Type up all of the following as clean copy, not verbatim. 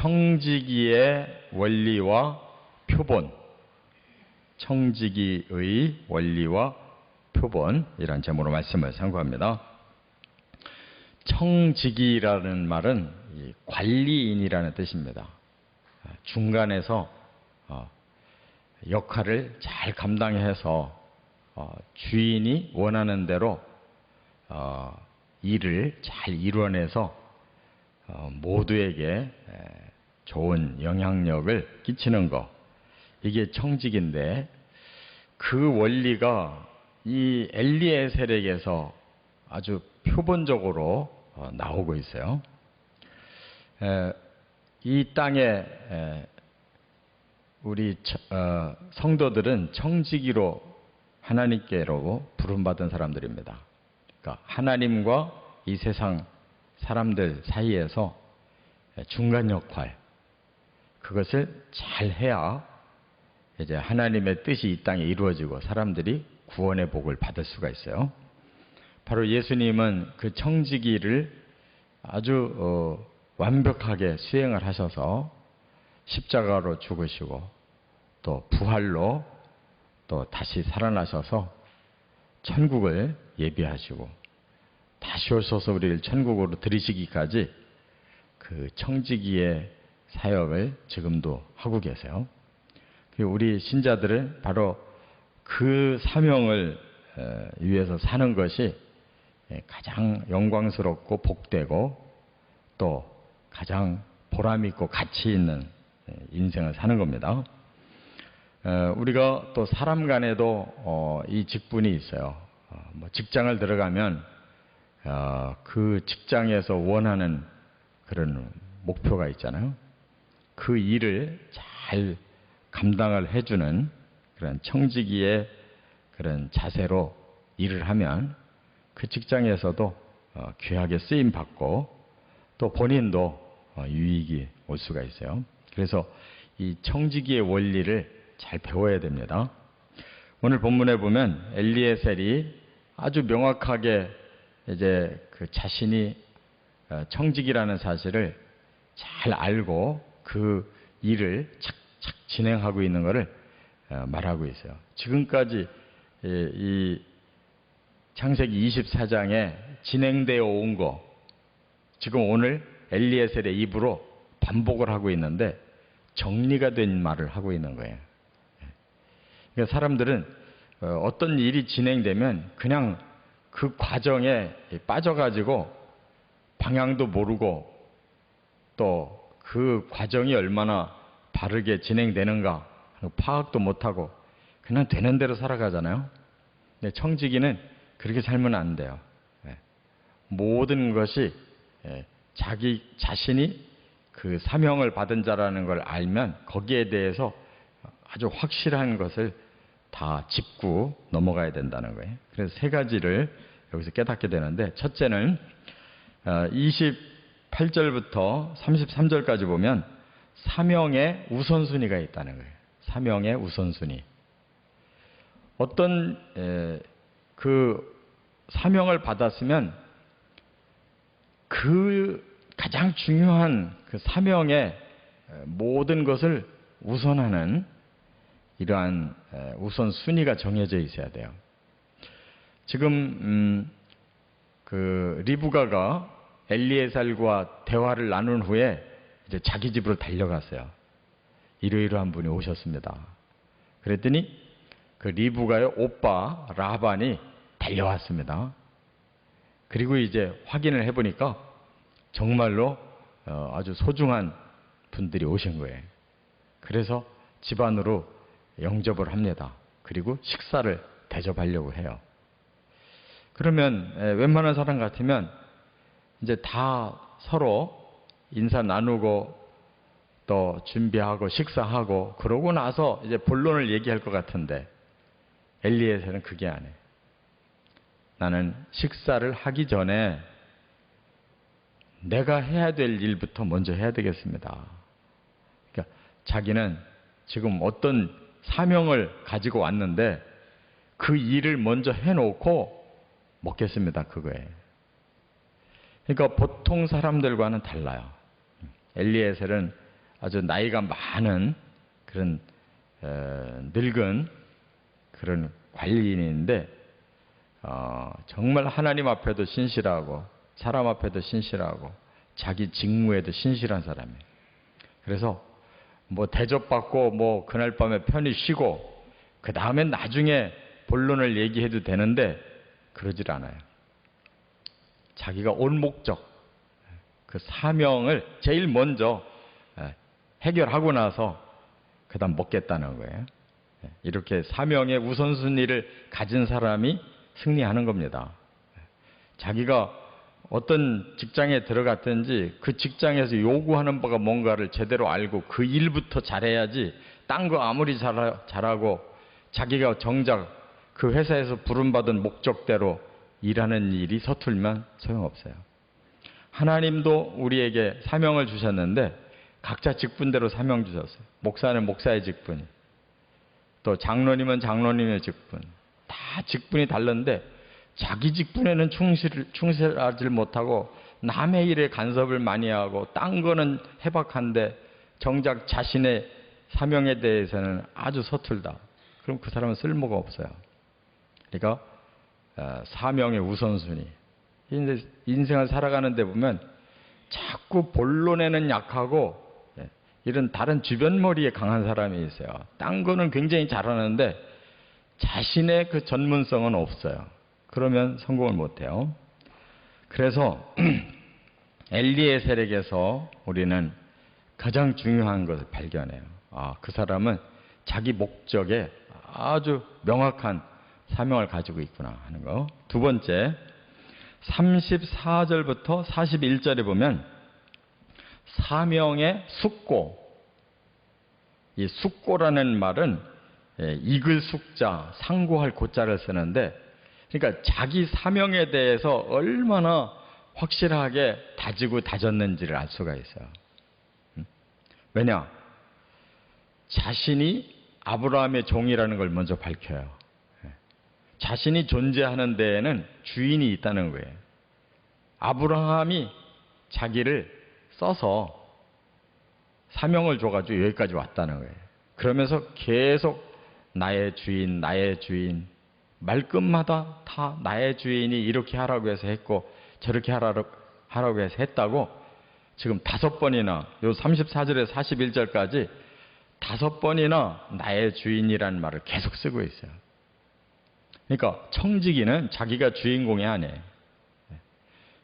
청지기의 원리와 표본, 청지기의 원리와 표본이란 제목으로 말씀을 상고합니다. 청지기라는 말은 관리인이라는 뜻입니다. 중간에서 역할을 잘 감당해서 주인이 원하는 대로 일을 잘 이뤄내서 모두에게 좋은 영향력을 끼치는 것, 이게 청지기인데, 그 원리가 이 엘리에셀에게서 아주 표본적으로 나오고 있어요. 이 땅에 우리 성도들은 청지기로 하나님께로 부름받은 사람들입니다. 그러니까 하나님과 이 세상 사람들 사이에서 중간 역할, 그것을 잘 해야 이제 하나님의 뜻이 이 땅에 이루어지고 사람들이 구원의 복을 받을 수가 있어요. 바로 예수님은 그 청지기를 아주 완벽하게 수행을 하셔서 십자가로 죽으시고 또 부활로 또 다시 살아나셔서 천국을 예비하시고 다시 오셔서 우리를 천국으로 들이시기까지 그 청지기의 사역을 지금도 하고 계세요. 우리 신자들은 바로 그 사명을 위해서 사는 것이 가장 영광스럽고 복되고 또 가장 보람있고 가치 있는 인생을 사는 겁니다. 우리가 또 사람 간에도 이 직분이 있어요. 직장을 들어가면 그 직장에서 원하는 그런 목표가 있잖아요. 그 일을 잘 감당을 해주는 그런 청지기의 그런 자세로 일을 하면 그 직장에서도 귀하게 쓰임 받고 또 본인도 유익이 올 수가 있어요. 그래서 이 청지기의 원리를 잘 배워야 됩니다. 오늘 본문에 보면 엘리에셀이 아주 명확하게 이제 그 자신이 청지기라는 사실을 잘 알고 그 일을 착착 진행하고 있는 것을 말하고 있어요. 지금까지 이 창세기 24장에 진행되어 온 거, 지금 오늘 엘리에셀의 입으로 반복을 하고 있는데 정리가 된 말을 하고 있는 거예요. 그러니까 사람들은 어떤 일이 진행되면 그냥 그 과정에 빠져가지고 방향도 모르고 또 그 과정이 얼마나 바르게 진행되는가 파악도 못하고 그냥 되는 대로 살아가잖아요. 근데 청지기는 그렇게 살면 안 돼요. 모든 것이 자기 자신이 그 사명을 받은 자라는 걸 알면 거기에 대해서 아주 확실한 것을 다 짚고 넘어가야 된다는 거예요. 그래서 세 가지를 여기서 깨닫게 되는데, 첫째는 28절부터 33절까지 보면 사명의 우선순위가 있다는 거예요. 사명의 우선순위. 어떤 그 사명을 받았으면 그 가장 중요한 그 사명의 모든 것을 우선하는 이러한 우선순위가 정해져 있어야 돼요. 지금 그 리브가가 엘리에셀과 대화를 나눈 후에 이제 자기 집으로 달려갔어요. 이러이러한 분이 오셨습니다. 그랬더니 그 리브가의 오빠 라반이 달려왔습니다. 그리고 이제 확인을 해보니까 정말로 아주 소중한 분들이 오신 거예요. 그래서 집안으로 영접을 합니다. 그리고 식사를 대접하려고 해요. 그러면 웬만한 사람 같으면 이제 다 서로 인사 나누고 또 준비하고 식사하고 그러고 나서 이제 본론을 얘기할 것 같은데 엘리에셀은 그게 안 해요. 나는 식사를 하기 전에 내가 해야 될 일부터 먼저 해야 되겠습니다. 그러니까 자기는 지금 어떤 사명을 가지고 왔는데 그 일을 먼저 해놓고 먹겠습니다. 그거예요. 그러니까 보통 사람들과는 달라요. 엘리에셀은 아주 나이가 많은 그런 늙은 그런 관리인인데 정말 하나님 앞에도 신실하고 사람 앞에도 신실하고 자기 직무에도 신실한 사람이에요. 그래서 뭐 대접받고 뭐 그날 밤에 편히 쉬고 그 다음에 나중에 본론을 얘기해도 되는데 그러질 않아요. 자기가 온 목적, 그 사명을 제일 먼저 해결하고 나서 그 다음 먹겠다는 거예요. 이렇게 사명의 우선순위를 가진 사람이 승리하는 겁니다. 자기가 어떤 직장에 들어갔든지 그 직장에서 요구하는 바가 뭔가를 제대로 알고 그 일부터 잘해야지 딴 거 아무리 잘하고 자기가 정작 그 회사에서 부름받은 목적대로 일하는 일이 서툴면 소용없어요. 하나님도 우리에게 사명을 주셨는데 각자 직분대로 사명 주셨어요. 목사는 목사의 직분, 또 장로님은 장로님의 직분, 다 직분이 다른데 자기 직분에는 충실하지 못하고 남의 일에 간섭을 많이 하고 딴 거는 해박한데 정작 자신의 사명에 대해서는 아주 서툴다. 그럼 그 사람은 쓸모가 없어요. 그러니까 사명의 우선순위. 인생을 살아가는 데 보면 자꾸 본론에는 약하고 이런 다른 주변머리에 강한 사람이 있어요. 딴 거는 굉장히 잘하는데 자신의 그 전문성은 없어요. 그러면 성공을 못해요. 그래서 엘리에셀에게서 우리는 가장 중요한 것을 발견해요. 그 사람은 자기 목적에 아주 명확한 사명을 가지고 있구나 하는 거. 두 번째, 34절부터 41절에 보면 사명의 숙고. 이 숙고라는 말은 익을 숙자, 상고할 고자를 쓰는데, 그러니까 자기 사명에 대해서 얼마나 확실하게 다지고 다졌는지를 알 수가 있어요. 왜냐? 자신이 아브라함의 종이라는 걸 먼저 밝혀요. 자신이 존재하는 데에는 주인이 있다는 거예요. 아브라함이 자기를 써서 사명을 줘가지고 여기까지 왔다는 거예요. 그러면서 계속 나의 주인, 나의 주인, 말끝마다 다 나의 주인이 이렇게 하라고 해서 했고 저렇게 하라고 해서 했다고 지금 5번이나 요 34절에서 41절까지 5번이나 나의 주인이라는 말을 계속 쓰고 있어요. 그러니까 청지기는 자기가 주인공이 아니에요.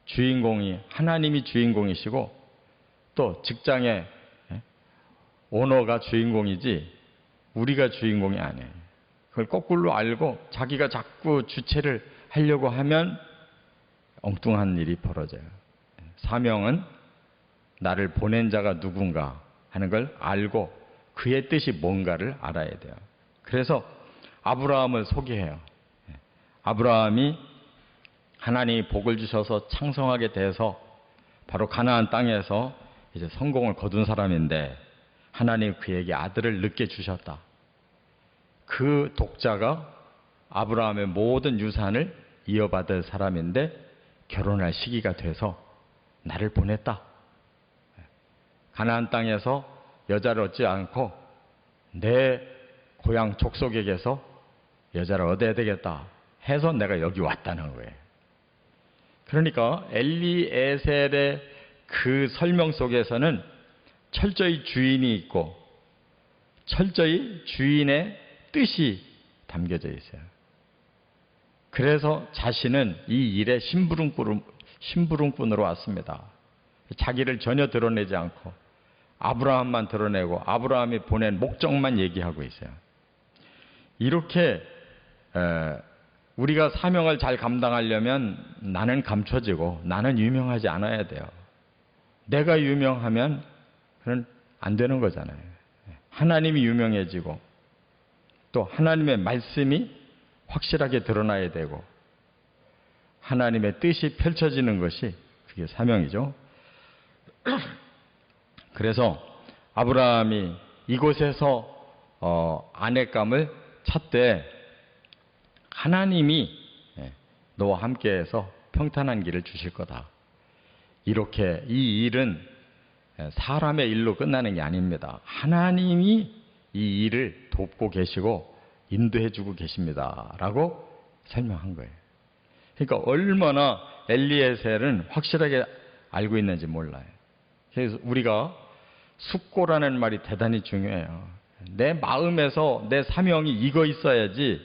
주인공이 하나님이 주인공이시고 또 직장의 오너가 주인공이지 우리가 주인공이 아니에요. 그걸 거꾸로 알고 자기가 자꾸 주체를 하려고 하면 엉뚱한 일이 벌어져요. 사명은 나를 보낸 자가 누군가 하는 걸 알고 그의 뜻이 뭔가를 알아야 돼요. 그래서 아브라함을 소개해요. 아브라함이 하나님이 복을 주셔서 창성하게 돼서 바로 가나안 땅에서 이제 성공을 거둔 사람인데 하나님 그에게 아들을 늦게 주셨다. 그 독자가 아브라함의 모든 유산을 이어받을 사람인데 결혼할 시기가 돼서 나를 보냈다. 가나안 땅에서 여자를 얻지 않고 내 고향 족속에게서 여자를 얻어야 되겠다 해서 내가 여기 왔다는 거예요. 그러니까 엘리에셀의 그 설명 속에서는 철저히 주인이 있고 철저히 주인의 뜻이 담겨져 있어요. 그래서 자신은 이 일에 심부름꾼으로 왔습니다. 자기를 전혀 드러내지 않고 아브라함만 드러내고 아브라함이 보낸 목적만 얘기하고 있어요. 이렇게 우리가 사명을 잘 감당하려면 나는 감춰지고 나는 유명하지 않아야 돼요. 내가 유명하면 그건 안 되는 거잖아요. 하나님이 유명해지고 또 하나님의 말씀이 확실하게 드러나야 되고 하나님의 뜻이 펼쳐지는 것이 그게 사명이죠. 그래서 아브라함이 이곳에서 아내감을 찾되 하나님이 너와 함께해서 평탄한 길을 주실 거다. 이렇게 이 일은 사람의 일로 끝나는 게 아닙니다. 하나님이 이 일을 돕고 계시고 인도해 주고 계십니다. 라고 설명한 거예요. 그러니까 얼마나 엘리에셀은 확실하게 알고 있는지 몰라요. 그래서 우리가 숙고라는 말이 대단히 중요해요. 내 마음에서 내 사명이 이거 있어야지,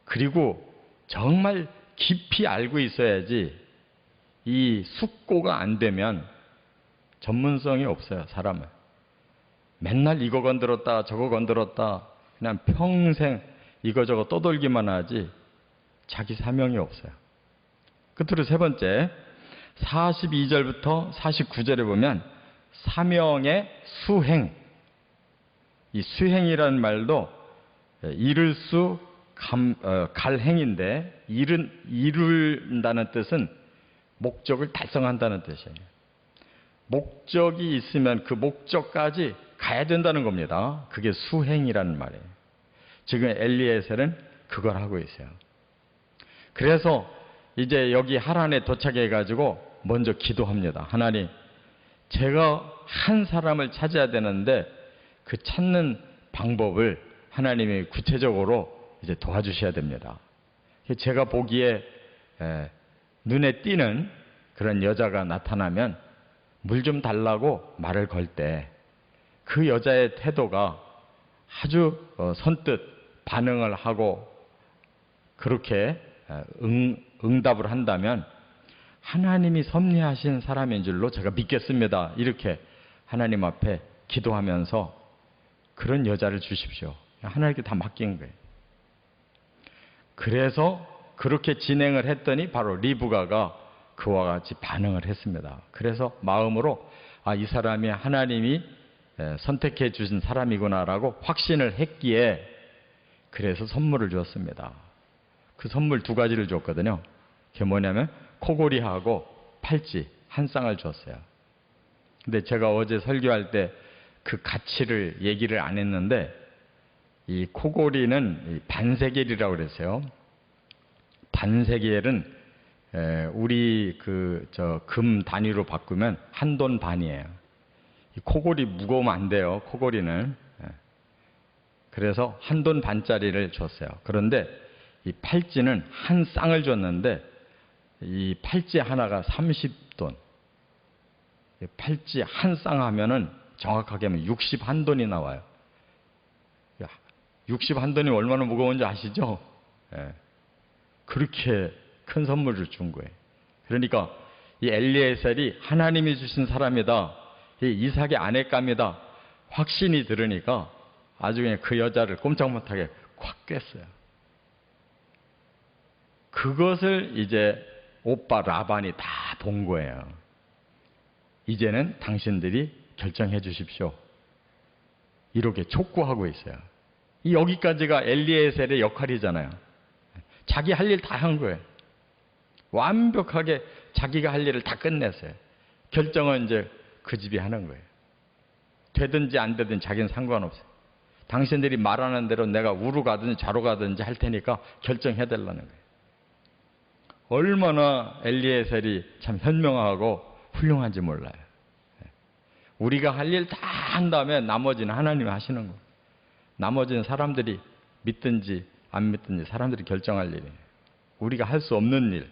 그리고 정말 깊이 알고 있어야지, 이 숙고가 안 되면 전문성이 없어요, 사람은. 맨날 이거 건드렸다 저거 건드렸다 그냥 평생 이거저거 떠돌기만 하지 자기 사명이 없어요. 끝으로 세 번째, 42절부터 49절에 보면 사명의 수행, 이 수행이라는 말도 이룰 수 갈행인데, 이룬다는 뜻은 목적을 달성한다는 뜻이에요. 목적이 있으면 그 목적까지 가야 된다는 겁니다. 그게 수행이라는 말이에요. 지금 엘리에셀은 그걸 하고 있어요. 그래서 이제 여기 하란에 도착해 가지고 먼저 기도합니다. 하나님, 제가 한 사람을 찾아야 되는데 그 찾는 방법을 하나님이 구체적으로 이제 도와주셔야 됩니다. 제가 보기에 눈에 띄는 그런 여자가 나타나면 물 좀 달라고 말을 걸 때 그 여자의 태도가 아주 선뜻 반응을 하고 그렇게 응답을 한다면 하나님이 섭리하신 사람인 줄로 제가 믿겠습니다. 이렇게 하나님 앞에 기도하면서 그런 여자를 주십시오. 하나님께 다 맡긴 거예요. 그래서 그렇게 진행을 했더니 바로 리브가가 그와 같이 반응을 했습니다. 그래서 마음으로 이 사람이 하나님이 선택해 주신 사람이구나라고 확신을 했기에 그래서 선물을 줬습니다. 그 선물 두 가지를 줬거든요. 그게 뭐냐면 코골이하고 팔찌 한 쌍을 줬어요. 근데 제가 어제 설교할 때 그 가치를 얘기를 안 했는데, 이 코골이는 반세겔이라고 그랬어요. 반세겔은 우리 금 단위로 바꾸면 한 돈 반이에요. 이 코골이 무거우면 안 돼요, 코골이는. 그래서 한 돈 반짜리를 줬어요. 그런데 이 팔찌는 한 쌍을 줬는데 이 팔찌 하나가 30돈. 팔찌 한 쌍 하면은 정확하게 하면 61돈이 나와요. 61돈이 얼마나 무거운지 아시죠? 그렇게 큰 선물을 준 거예요. 그러니까 이 엘리에셀이 하나님이 주신 사람이다, 이 이삭의 아내감이다 확신이 들으니까 아주 그냥 그 여자를 꼼짝 못하게 콱 꿰어요. 그것을 이제 오빠 라반이 다 본 거예요. 이제는 당신들이 결정해 주십시오. 이렇게 촉구하고 있어요. 여기까지가 엘리에셀의 역할이잖아요. 자기 할 일 다 한 거예요. 완벽하게 자기가 할 일을 다 끝냈어요. 결정은 이제 그 집이 하는 거예요. 되든지 안 되든지 자기는 상관없어요. 당신들이 말하는 대로 내가 우로 가든지 좌로 가든지 할 테니까 결정해달라는 거예요. 얼마나 엘리에셀이 참 현명하고 훌륭한지 몰라요. 우리가 할 일 다 한 다음에 나머지는 하나님이 하시는 거예요. 나머지는 사람들이 믿든지 안 믿든지 사람들이 결정할 일이에요. 우리가 할 수 없는 일,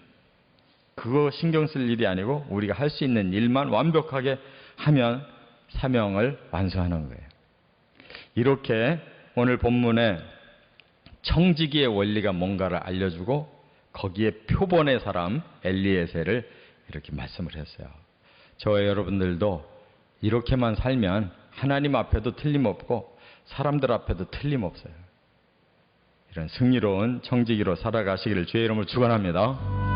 그거 신경 쓸 일이 아니고 우리가 할 수 있는 일만 완벽하게 하면 사명을 완수하는 거예요. 이렇게 오늘 본문에 청지기의 원리가 뭔가를 알려주고 거기에 표본의 사람 엘리에셀을 이렇게 말씀을 했어요. 저와 여러분들도 이렇게만 살면 하나님 앞에도 틀림없고 사람들 앞에도 틀림없어요. 이런 승리로운 청지기로 살아가시기를 주의 이름으로 축원합니다.